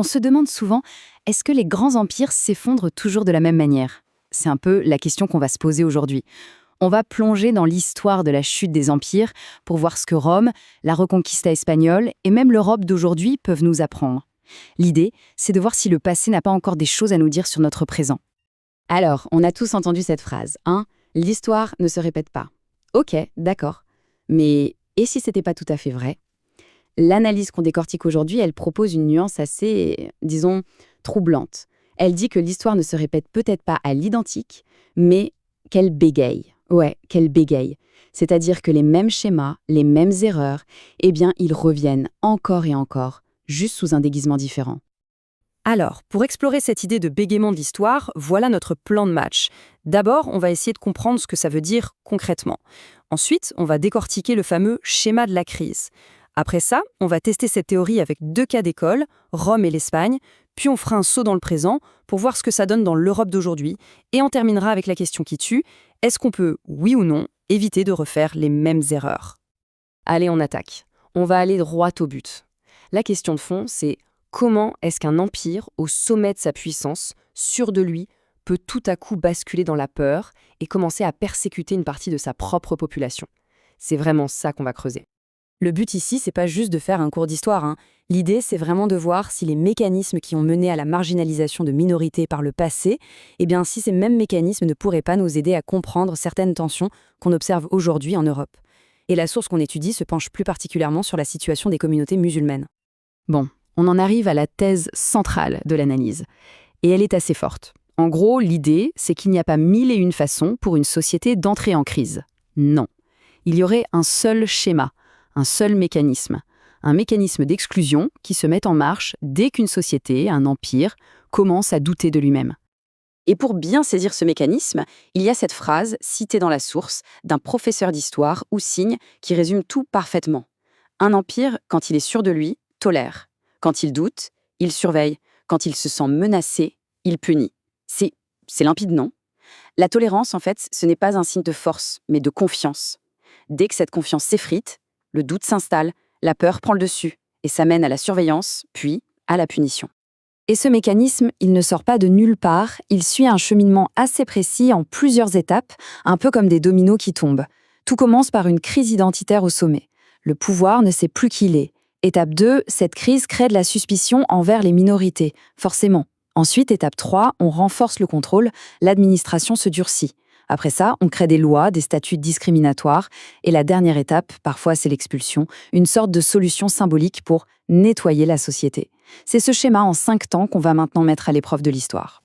On se demande souvent, est-ce que les grands empires s'effondrent toujours de la même manière? C'est un peu la question qu'on va se poser aujourd'hui. On va plonger dans l'histoire de la chute des empires pour voir ce que Rome, la Reconquista espagnole et même l'Europe d'aujourd'hui peuvent nous apprendre. L'idée, c'est de voir si le passé n'a pas encore des choses à nous dire sur notre présent. Alors, on a tous entendu cette phrase, hein? L'histoire ne se répète pas. Ok, d'accord. Mais et si c'était pas tout à fait vrai? L'analyse qu'on décortique aujourd'hui, elle propose une nuance assez, disons, troublante. Elle dit que l'histoire ne se répète peut-être pas à l'identique, mais qu'elle bégaye. Ouais, qu'elle bégaye. C'est-à-dire que les mêmes schémas, les mêmes erreurs, eh bien, ils reviennent encore et encore, juste sous un déguisement différent. Alors, pour explorer cette idée de bégaiement de l'histoire, voilà notre plan de match. D'abord, on va essayer de comprendre ce que ça veut dire concrètement. Ensuite, on va décortiquer le fameux schéma de la crise. Après ça, on va tester cette théorie avec 2 cas d'école, Rome et l'Espagne, puis on fera un saut dans le présent pour voir ce que ça donne dans l'Europe d'aujourd'hui, et on terminera avec la question qui tue, est-ce qu'on peut, oui ou non, éviter de refaire les mêmes erreurs? Allez, on attaque. On va aller droit au but. La question de fond, c'est comment est-ce qu'un empire, au sommet de sa puissance, sûr de lui, peut tout à coup basculer dans la peur et commencer à persécuter une partie de sa propre population? C'est vraiment ça qu'on va creuser. Le but ici, c'est pas juste de faire un cours d'histoire, hein. L'idée, c'est vraiment de voir si les mécanismes qui ont mené à la marginalisation de minorités par le passé, eh bien, si ces mêmes mécanismes ne pourraient pas nous aider à comprendre certaines tensions qu'on observe aujourd'hui en Europe. Et la source qu'on étudie se penche plus particulièrement sur la situation des communautés musulmanes. Bon, on en arrive à la thèse centrale de l'analyse. Et elle est assez forte. En gros, l'idée, c'est qu'il n'y a pas 1001 façons pour une société d'entrer en crise. Non. Il y aurait un seul schéma, un seul mécanisme. Un mécanisme d'exclusion qui se met en marche dès qu'une société, un empire, commence à douter de lui-même. Et pour bien saisir ce mécanisme, il y a cette phrase, citée dans la source, d'un professeur d'histoire ou signe qui résume tout parfaitement. Un empire, quand il est sûr de lui, tolère. Quand il doute, il surveille. Quand il se sent menacé, il punit. C'est limpide, non? La tolérance, en fait, ce n'est pas un signe de force, mais de confiance. Dès que cette confiance s'effrite, le doute s'installe, la peur prend le dessus, et ça mène à la surveillance, puis à la punition. Et ce mécanisme, il ne sort pas de nulle part, il suit un cheminement assez précis en plusieurs étapes, un peu comme des dominos qui tombent. Tout commence par une crise identitaire au sommet. Le pouvoir ne sait plus qui il est. Étape 2, cette crise crée de la suspicion envers les minorités, forcément. Ensuite, étape 3, on renforce le contrôle, l'administration se durcit. Après ça, on crée des lois, des statuts discriminatoires. Et la dernière étape, parfois c'est l'expulsion, une sorte de solution symbolique pour nettoyer la société. C'est ce schéma en 5 temps qu'on va maintenant mettre à l'épreuve de l'histoire.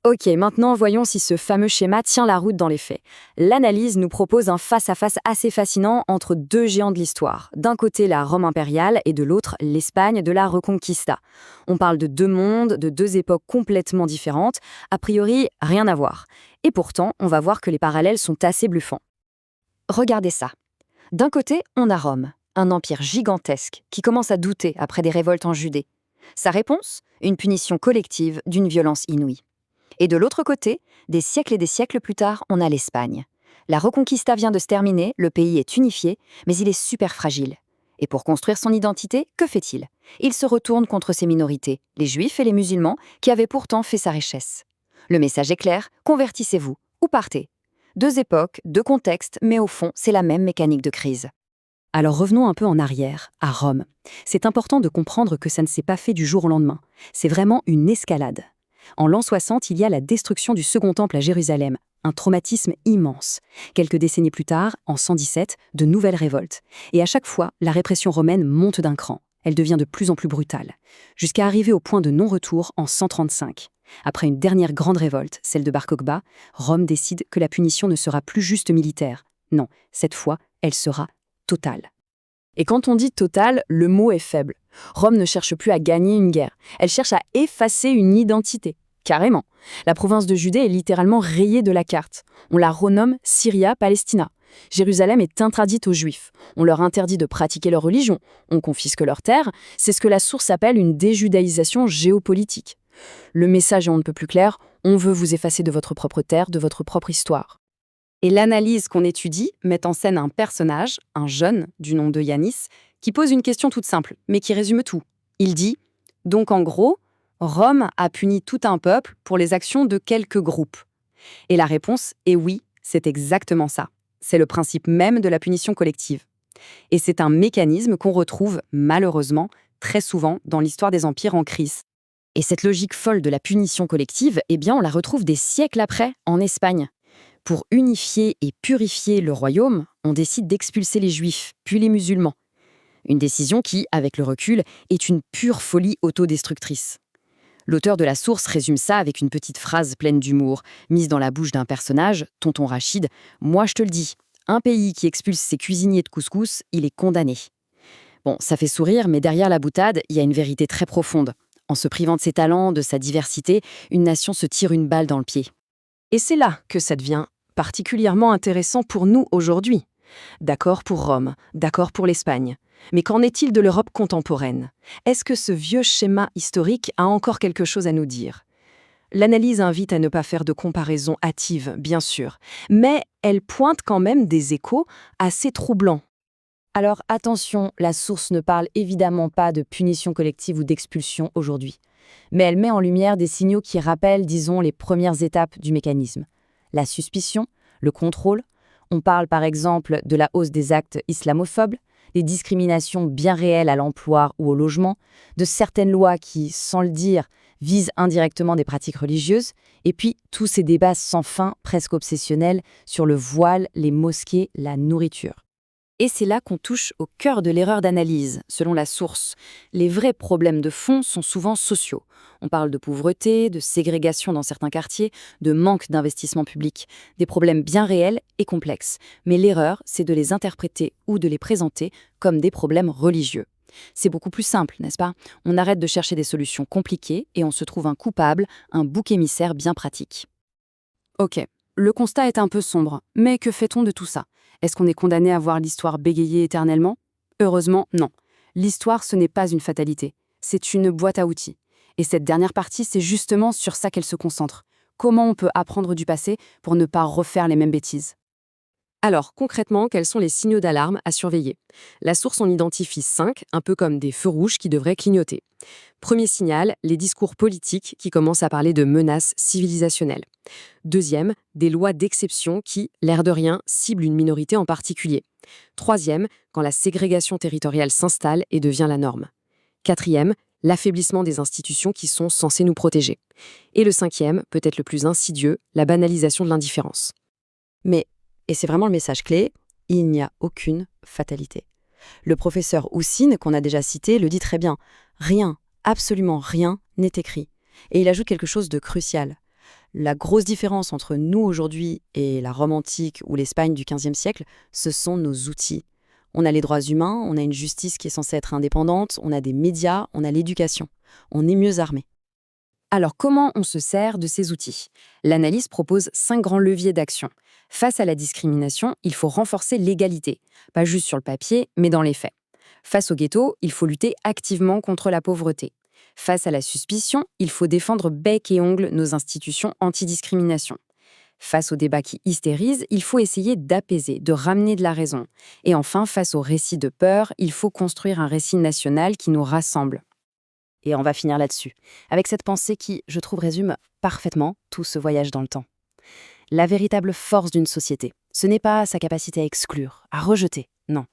Ok, maintenant voyons si ce fameux schéma tient la route dans les faits. L'analyse nous propose un face-à-face assez fascinant entre 2 géants de l'histoire. D'un côté la Rome impériale et de l'autre l'Espagne de la Reconquista. On parle de 2 mondes, de 2 époques complètement différentes, a priori rien à voir. Et pourtant, on va voir que les parallèles sont assez bluffants. Regardez ça. D'un côté, on a Rome, un empire gigantesque qui commence à douter après des révoltes en Judée. Sa réponse, une punition collective d'une violence inouïe. Et de l'autre côté, des siècles et des siècles plus tard, on a l'Espagne. La Reconquista vient de se terminer, le pays est unifié, mais il est super fragile. Et pour construire son identité, que fait-il? Il se retourne contre ses minorités, les juifs et les musulmans, qui avaient pourtant fait sa richesse. Le message est clair, convertissez-vous ou partez. 2 époques, 2 contextes, mais au fond, c'est la même mécanique de crise. Alors revenons un peu en arrière, à Rome. C'est important de comprendre que ça ne s'est pas fait du jour au lendemain. C'est vraiment une escalade. En l'an 60, il y a la destruction du Second Temple à Jérusalem, un traumatisme immense. Quelques décennies plus tard, en 117, de nouvelles révoltes. Et à chaque fois, la répression romaine monte d'un cran. Elle devient de plus en plus brutale, jusqu'à arriver au point de non-retour en 135. Après une dernière grande révolte, celle de Bar Kokhba, Rome décide que la punition ne sera plus juste militaire. Non, cette fois, elle sera totale. Et quand on dit total, le mot est faible. Rome ne cherche plus à gagner une guerre, elle cherche à effacer une identité. Carrément. La province de Judée est littéralement rayée de la carte. On la renomme Syria-Palestina. Jérusalem est interdite aux Juifs. On leur interdit de pratiquer leur religion. On confisque leurs terres. C'est ce que la source appelle une déjudaïsation géopolitique. Le message est on ne peut plus clair, on veut vous effacer de votre propre terre, de votre propre histoire. Et l'analyse qu'on étudie met en scène un personnage, un jeune, du nom de Yanis, qui pose une question toute simple, mais qui résume tout. Il dit « Donc en gros, Rome a puni tout un peuple pour les actions de quelques groupes. Et la réponse est oui, c'est exactement ça. C'est le principe même de la punition collective. Et c'est un mécanisme qu'on retrouve, malheureusement, très souvent dans l'histoire des empires en crise. Et cette logique folle de la punition collective, eh bien, on la retrouve des siècles après, en Espagne. Pour unifier et purifier le royaume, on décide d'expulser les Juifs, puis les musulmans. Une décision qui, avec le recul, est une pure folie autodestructrice. L'auteur de la source résume ça avec une petite phrase pleine d'humour, mise dans la bouche d'un personnage, Tonton Rachid. « Moi, je te le dis, un pays qui expulse ses cuisiniers de couscous, il est condamné. » Bon, ça fait sourire, mais derrière la boutade, il y a une vérité très profonde. En se privant de ses talents, de sa diversité, une nation se tire une balle dans le pied. Et c'est là que ça devient particulièrement intéressant pour nous aujourd'hui. D'accord pour Rome, d'accord pour l'Espagne. Mais qu'en est-il de l'Europe contemporaine? Est-ce que ce vieux schéma historique a encore quelque chose à nous dire? L'analyse invite à ne pas faire de comparaison hâtive, bien sûr, mais elle pointe quand même des échos assez troublants. Alors attention, la source ne parle évidemment pas de punition collective ou d'expulsion aujourd'hui. Mais elle met en lumière des signaux qui rappellent, disons, les premières étapes du mécanisme. La suspicion, le contrôle. On parle par exemple de la hausse des actes islamophobes, des discriminations bien réelles à l'emploi ou au logement, de certaines lois qui, sans le dire, visent indirectement des pratiques religieuses, et puis tous ces débats sans fin, presque obsessionnels, sur le voile, les mosquées, la nourriture. Et c'est là qu'on touche au cœur de l'erreur d'analyse, selon la source. Les vrais problèmes de fond sont souvent sociaux. On parle de pauvreté, de ségrégation dans certains quartiers, de manque d'investissement public, des problèmes bien réels et complexes. Mais l'erreur, c'est de les interpréter ou de les présenter comme des problèmes religieux. C'est beaucoup plus simple, n'est-ce pas? On arrête de chercher des solutions compliquées et on se trouve un coupable, un bouc émissaire bien pratique. Ok, le constat est un peu sombre, mais que fait-on de tout ça? Est-ce qu'on est condamné à voir l'histoire bégayer éternellement? Heureusement, non. L'histoire, ce n'est pas une fatalité. C'est une boîte à outils. Et cette dernière partie, c'est justement sur ça qu'elle se concentre. Comment on peut apprendre du passé pour ne pas refaire les mêmes bêtises? Alors, concrètement, quels sont les signaux d'alarme à surveiller? La source en identifie 5, un peu comme des feux rouges qui devraient clignoter. Premier signal, les discours politiques qui commencent à parler de menaces civilisationnelles. Deuxième, des lois d'exception qui, l'air de rien, ciblent une minorité en particulier. Troisième, quand la ségrégation territoriale s'installe et devient la norme. Quatrième, l'affaiblissement des institutions qui sont censées nous protéger. Et le cinquième, peut-être le plus insidieux, la banalisation de l'indifférence. Mais, et c'est vraiment le message clé, il n'y a aucune fatalité. Le professeur Houssine, qu'on a déjà cité, le dit très bien. Rien, absolument rien n'est écrit. Et il ajoute quelque chose de crucial. La grosse différence entre nous aujourd'hui et la Rome antique ou l'Espagne du XVe siècle, ce sont nos outils. On a les droits humains, on a une justice qui est censée être indépendante, on a des médias, on a l'éducation. On est mieux armés. Alors comment on se sert de ces outils? L'analyse propose 5 grands leviers d'action. Face à la discrimination, il faut renforcer l'égalité, pas juste sur le papier, mais dans les faits. Face au ghetto, il faut lutter activement contre la pauvreté. Face à la suspicion, il faut défendre bec et ongles nos institutions antidiscrimination. Face aux débats qui hystérisent, il faut essayer d'apaiser, de ramener de la raison. Et enfin, face aux récits de peur, il faut construire un récit national qui nous rassemble. Et on va finir là-dessus, avec cette pensée qui, je trouve, résume parfaitement tout ce voyage dans le temps. La véritable force d'une société, ce n'est pas sa capacité à exclure, à rejeter, non.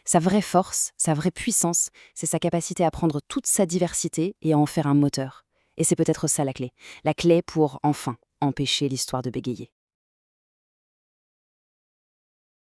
Sa vraie force, sa vraie puissance, c'est sa capacité à prendre toute sa diversité et à en faire un moteur. Et c'est peut-être ça la clé pour, enfin, empêcher l'histoire de bégayer.